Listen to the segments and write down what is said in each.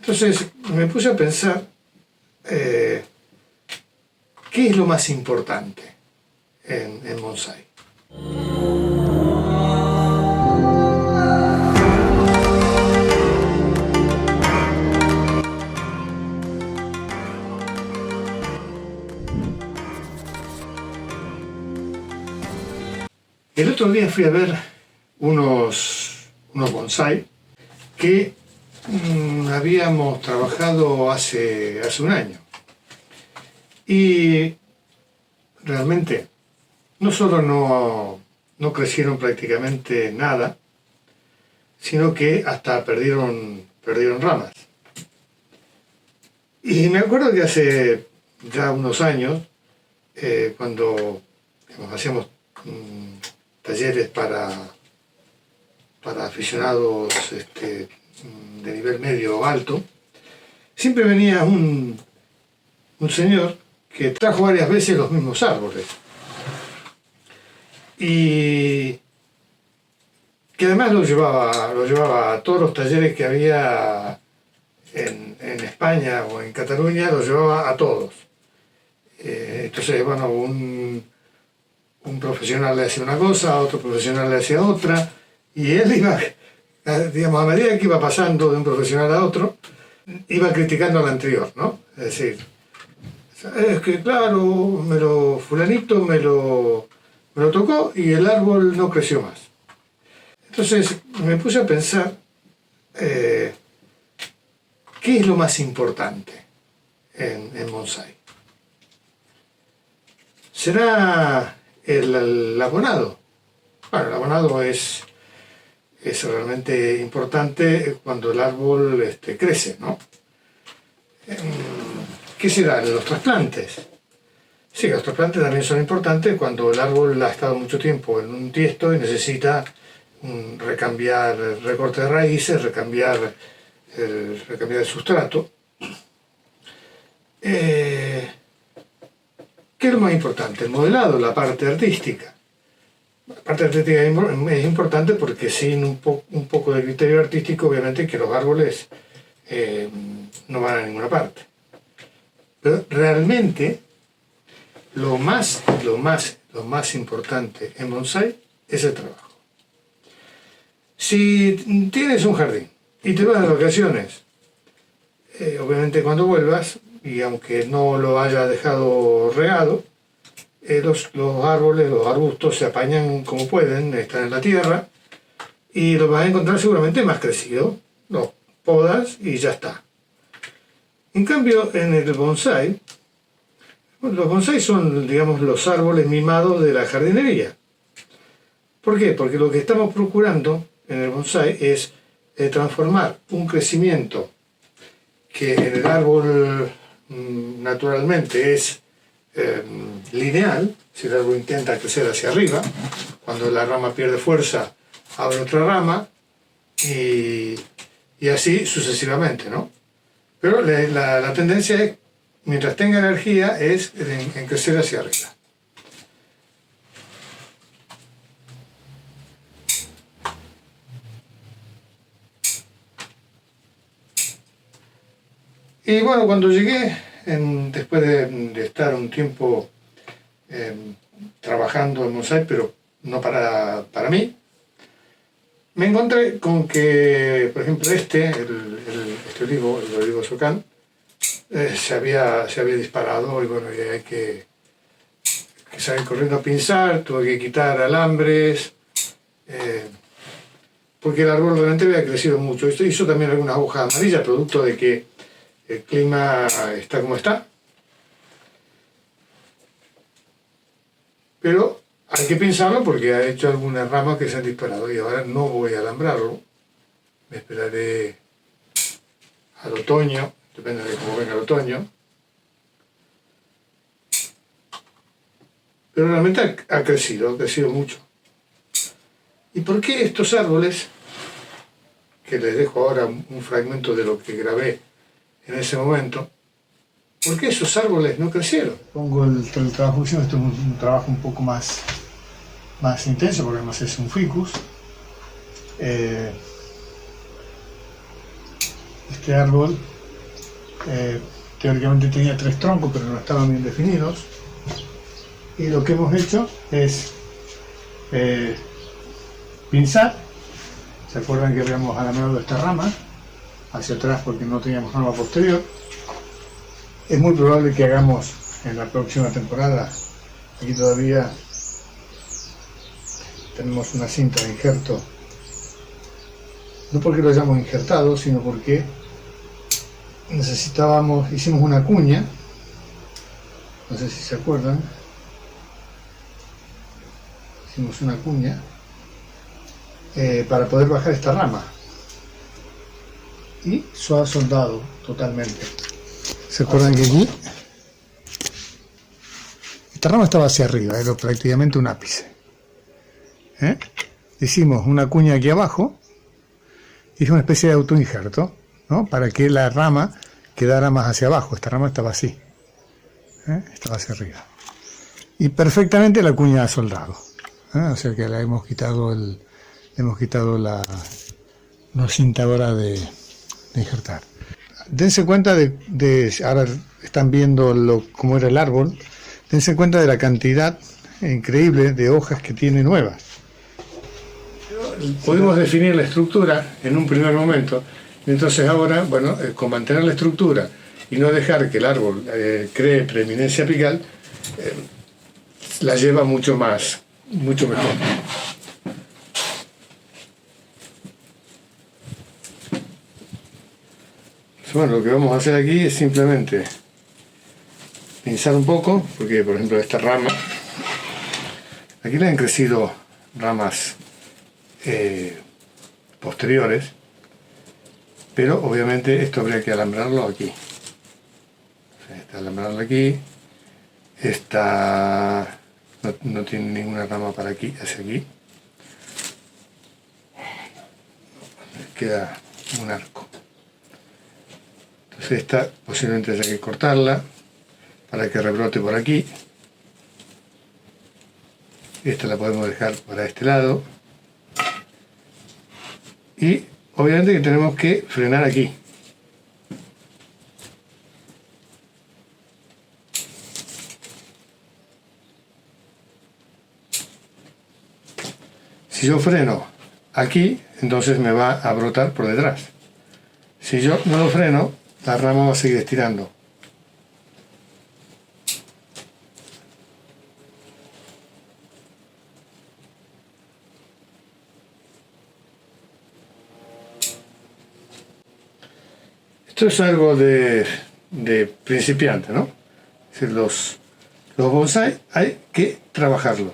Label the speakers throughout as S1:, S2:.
S1: Entonces me puse a pensar qué es lo más importante en bonsái. El otro día fui a ver unos bonsái que habíamos trabajado hace un año. Y realmente no solo no crecieron prácticamente nada, sino que hasta perdieron ramas. Y me acuerdo que hace ya unos años, cuando hacíamos talleres para aficionados de nivel medio o alto, siempre venía un señor que trajo varias veces los mismos árboles y que además lo llevaba a todos los talleres que había en España o en Cataluña, lo llevaba a todos. Entonces, bueno, un profesional le hacía una cosa, otro profesional le hacía otra, y él iba, digamos, a medida que iba pasando de un profesional a otro, iba criticando al anterior, ¿no? Es decir, es que claro, fulanito me lo tocó y el árbol no creció más. Entonces me puse a pensar qué es lo más importante en bonsái. ¿Será el abonado? Bueno, el abonado es realmente importante cuando el árbol crece, ¿no? ¿Qué será? Los trasplantes. Sí, los trasplantes también son importantes cuando el árbol ha estado mucho tiempo en un tiesto y necesita recambiar el recorte de raíces, recambiar el sustrato. ¿Qué es lo más importante? El modelado, la parte artística. La parte artística es importante porque sin un poco de criterio artístico, obviamente que los árboles no van a ninguna parte. Pero realmente lo más importante en bonsái es el trabajo. Si tienes un jardín y te vas de vacaciones, obviamente cuando vuelvas, y aunque no lo haya dejado regado, los árboles, los arbustos se apañan como pueden, están en la tierra, y los vas a encontrar seguramente más crecidos. Los podas y ya está. En cambio, en el bonsái, los bonsái son, digamos, los árboles mimados de la jardinería. ¿Por qué? Porque lo que estamos procurando en el bonsái es transformar un crecimiento que en el árbol naturalmente es lineal. Si el árbol intenta crecer hacia arriba, cuando la rama pierde fuerza, abre otra rama y así sucesivamente, ¿no? Pero la tendencia es, mientras tenga energía, es en crecer hacia arriba. Y bueno, cuando llegué, después de estar un tiempo trabajando en bonsái, pero no para mí, me encontré con que, por ejemplo, este olivo, el olivo Socán, se había disparado y bueno, y hay que salir corriendo a pinzar, tuve que quitar alambres, porque el árbol realmente había crecido mucho. Esto hizo también algunas hojas amarillas, producto de que el clima está como está. Pero hay que pensarlo porque ha hecho algunas ramas que se han disparado y ahora no voy a alambrarlo. Me esperaré al otoño, depende de cómo venga el otoño. Pero realmente ha crecido mucho. ¿Y por qué estos árboles, que les dejo ahora un fragmento de lo que grabé en ese momento, por qué esos árboles no crecieron? Pongo el trabajo que hicimos, esto es un trabajo un poco más intenso, porque además es un ficus. Este árbol Teóricamente tenía 3 troncos, pero no estaban bien definidos. Y lo que hemos hecho es pinzar. ¿Se acuerdan que habíamos alargado esta rama hacia atrás porque no teníamos rama posterior? Es muy probable que hagamos en la próxima temporada. Aquí todavía tenemos una cinta de injerto, no porque lo hayamos injertado, sino porque hicimos una cuña, no sé si se acuerdan, hicimos una cuña para poder bajar esta rama, y se ha soldado totalmente. ¿Se acuerdan que aquí esta rama estaba hacia arriba, era prácticamente un ápice? Hicimos una cuña aquí abajo, hice una especie de autoinjerto, ¿no? Para que la rama quedara más hacia abajo. Esta rama estaba así, estaba hacia arriba, y perfectamente la cuña ha soldado, o sea que le hemos quitado la cintadora de injertar. Dense cuenta ahora están viendo cómo era el árbol. Dense cuenta de la cantidad increíble de hojas que tiene nuevas. Pudimos definir la estructura en un primer momento, entonces ahora, bueno, con mantener la estructura y no dejar que el árbol cree preeminencia apical, la lleva mucho mejor. Bueno, lo que vamos a hacer aquí es simplemente pinzar un poco, porque por ejemplo esta rama, aquí le han crecido ramas posteriores, pero obviamente esto habría que alambrarlo aquí. O sea, alambrarlo aquí, esta no tiene ninguna rama para aquí, hacia aquí, queda un arco. Entonces esta posiblemente haya que cortarla para que rebrote por aquí. Esta la podemos dejar para este lado. Y obviamente que tenemos que frenar aquí. Si yo freno aquí, entonces me va a brotar por detrás. Si yo no lo freno, la rama va a seguir estirando. Esto es algo de principiante, ¿no? Es decir, los bonsái hay que trabajarlos.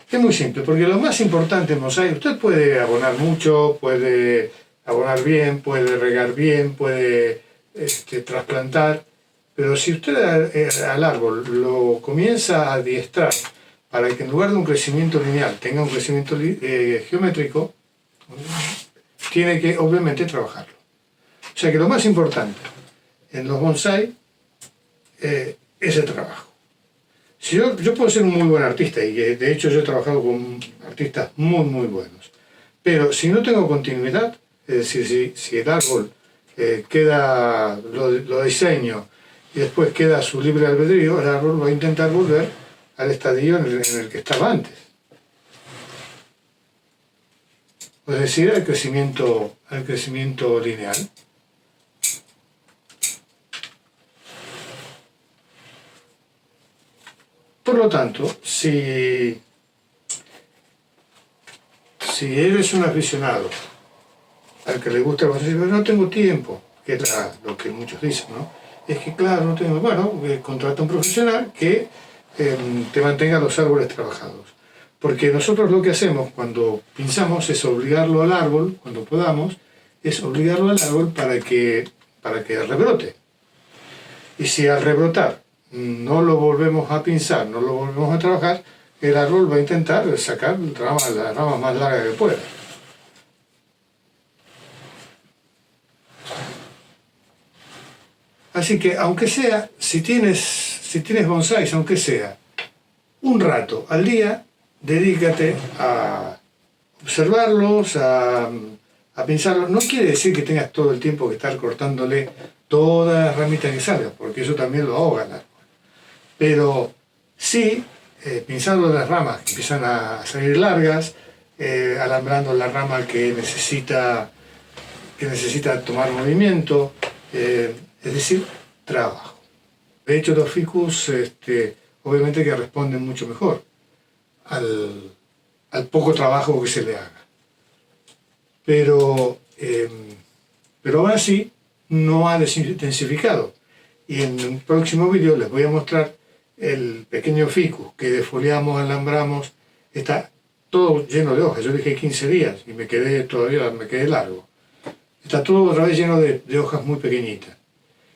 S1: Es muy simple, porque lo más importante en bonsái, usted puede abonar mucho, puede abonar bien, puede regar bien, puede trasplantar, pero si usted al árbol lo comienza a adiestrar para que en lugar de un crecimiento lineal tenga un crecimiento geométrico, tiene que obviamente trabajarlo. O sea que lo más importante en los bonsai es el trabajo. Si yo puedo ser un muy buen artista, y de hecho yo he trabajado con artistas muy buenos, pero si no tengo continuidad, es decir, si el árbol lo diseño y después queda a su libre albedrío, el árbol va a intentar volver al estadio en el que estaba antes. Es decir, al crecimiento lineal. Por lo tanto, si eres un aficionado al que le gusta el bonsai, pero no tengo tiempo, que es lo que muchos dicen, ¿no? Es que claro, no tengo, bueno, contrata a un profesional que te mantenga los árboles trabajados. Porque nosotros lo que hacemos cuando pinzamos es obligarlo al árbol, cuando podamos, es obligarlo al árbol para que rebrote. Y si al rebrotar no lo volvemos a pinzar, no lo volvemos a trabajar, el árbol va a intentar sacar la rama más larga que pueda. Así que aunque sea, si tienes bonsáis, aunque sea un rato al día, dedícate a observarlos, a pensarlos. No quiere decir que tengas todo el tiempo que estar cortándole todas las ramitas que salgan, porque eso también lo ahoga el árbol. Pero sí, pinzando las ramas que empiezan a salir largas, alambrando la rama que necesita tomar movimiento, es decir, trabajo. De hecho, los ficus obviamente que responden mucho mejor al poco trabajo que se le haga. Pero aún así no ha desintensificado. Y en un próximo vídeo les voy a mostrar el pequeño ficus que defoliamos, alambramos, está todo lleno de hojas. Yo dije 15 días y me quedé largo. Está todo otra vez lleno de hojas muy pequeñitas.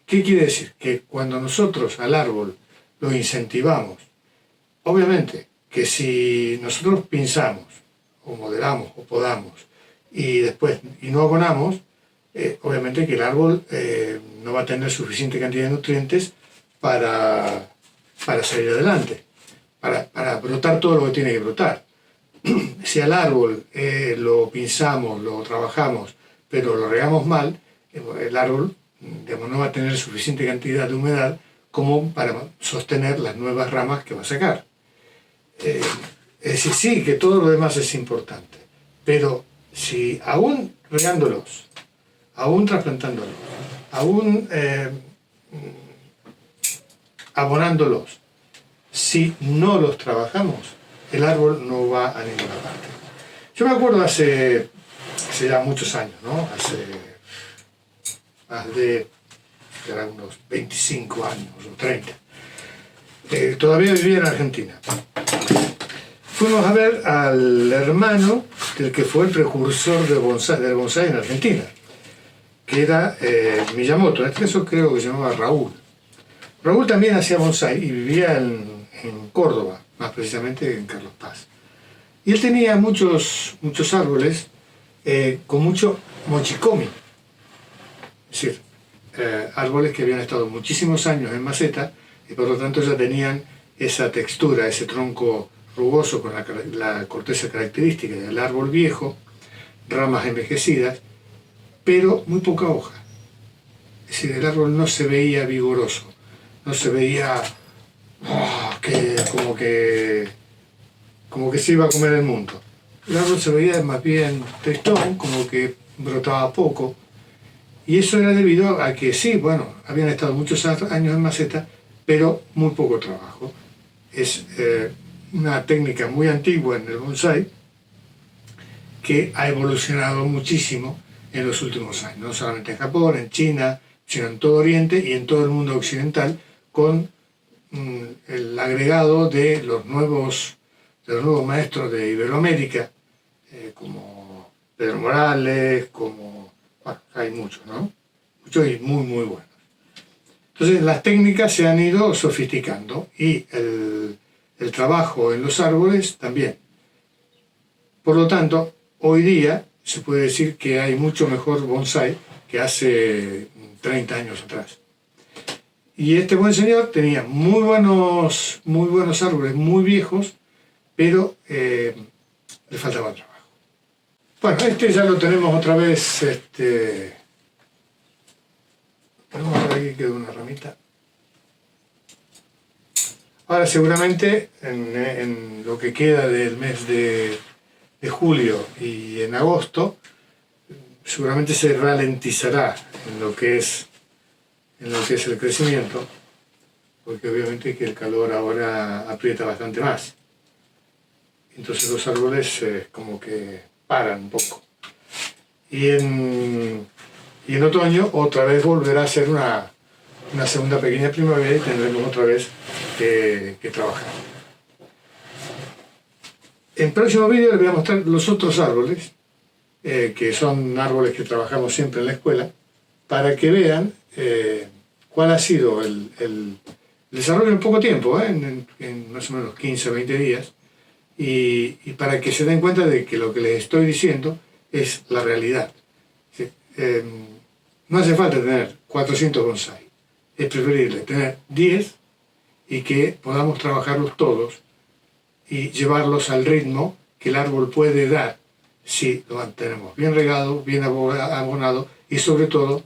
S1: ¿Qué quiere decir? Que cuando nosotros al árbol lo incentivamos, obviamente que si nosotros pinzamos, o modelamos, o podamos, y no abonamos, obviamente que el árbol no va a tener suficiente cantidad de nutrientes para salir adelante, para brotar todo lo que tiene que brotar. Si al árbol lo pinzamos, lo trabajamos, pero lo regamos mal, el árbol no va a tener suficiente cantidad de humedad como para sostener las nuevas ramas que va a sacar. Es decir, sí, que todo lo demás es importante, pero si aún regándolos, aún trasplantándolos, aún abonándolos, si no los trabajamos, el árbol no va a ninguna parte. Yo me acuerdo hace ya muchos años, ¿no? Hace más de unos 25 años o 30. Todavía vivía en Argentina. Fuimos a ver al hermano del que fue el precursor del bonsái en Argentina, que era Miyamoto. En este caso creo que se llamaba Raúl. Raúl también hacía bonsái y vivía en Córdoba, más precisamente en Carlos Paz. Y él tenía muchos árboles con mucho mochikomi, es decir, árboles que habían estado muchísimos años en maceta y por lo tanto ya tenían esa textura, ese tronco rugoso con la corteza característica del árbol viejo, ramas envejecidas, pero muy poca hoja. Es decir, el árbol no se veía vigoroso, no se veía como que se iba a comer el mundo. El árbol se veía más bien tristón, como que brotaba poco, y eso era debido a que sí, bueno, habían estado muchos años en maceta, pero muy poco trabajo. Es una técnica muy antigua en el bonsái que ha evolucionado muchísimo en los últimos años, no solamente en Japón, en China, sino en todo Oriente y en todo el mundo occidental, con el agregado de los nuevos maestros de Iberoamérica, como Pedro Morales, hay muchos, ¿no? Muchos y muy buenos. Entonces las técnicas se han ido sofisticando y el el trabajo en los árboles también. Por lo tanto, hoy día se puede decir que hay mucho mejor bonsái que hace 30 años atrás. Y este buen señor tenía muy buenos árboles, muy viejos, pero le faltaba trabajo. Bueno, este ya lo tenemos otra vez, vamos a ver, aquí quedó una ramita. Ahora seguramente en lo que queda del mes de julio y en agosto, seguramente se ralentizará en lo que es el crecimiento, porque obviamente que el calor ahora aprieta bastante más. Entonces los árboles como que paran un poco. Y en otoño otra vez volverá a ser una segunda pequeña primavera y tendremos otra vez que trabajar. En el próximo vídeo les voy a mostrar los otros árboles, que son árboles que trabajamos siempre en la escuela, para que vean cuál ha sido el desarrollo en poco tiempo, en más o menos 15 o 20 días, y para que se den cuenta de que lo que les estoy diciendo es la realidad. ¿Sí? No hace falta tener 400 bonsái, es preferible tener 10 y que podamos trabajarlos todos y llevarlos al ritmo que el árbol puede dar si lo mantenemos bien regado, bien abonado y sobre todo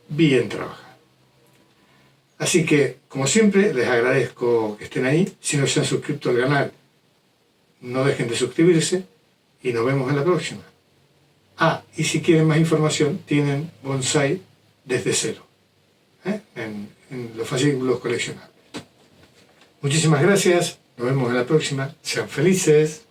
S1: bien trabajado. Así que, como siempre, les agradezco que estén ahí. Si no se han suscrito al canal, no dejen de suscribirse y nos vemos en la próxima. Y si quieren más información, tienen bonsái desde cero, en los fascículos coleccionables. Muchísimas gracias, nos vemos en la próxima. Sean felices.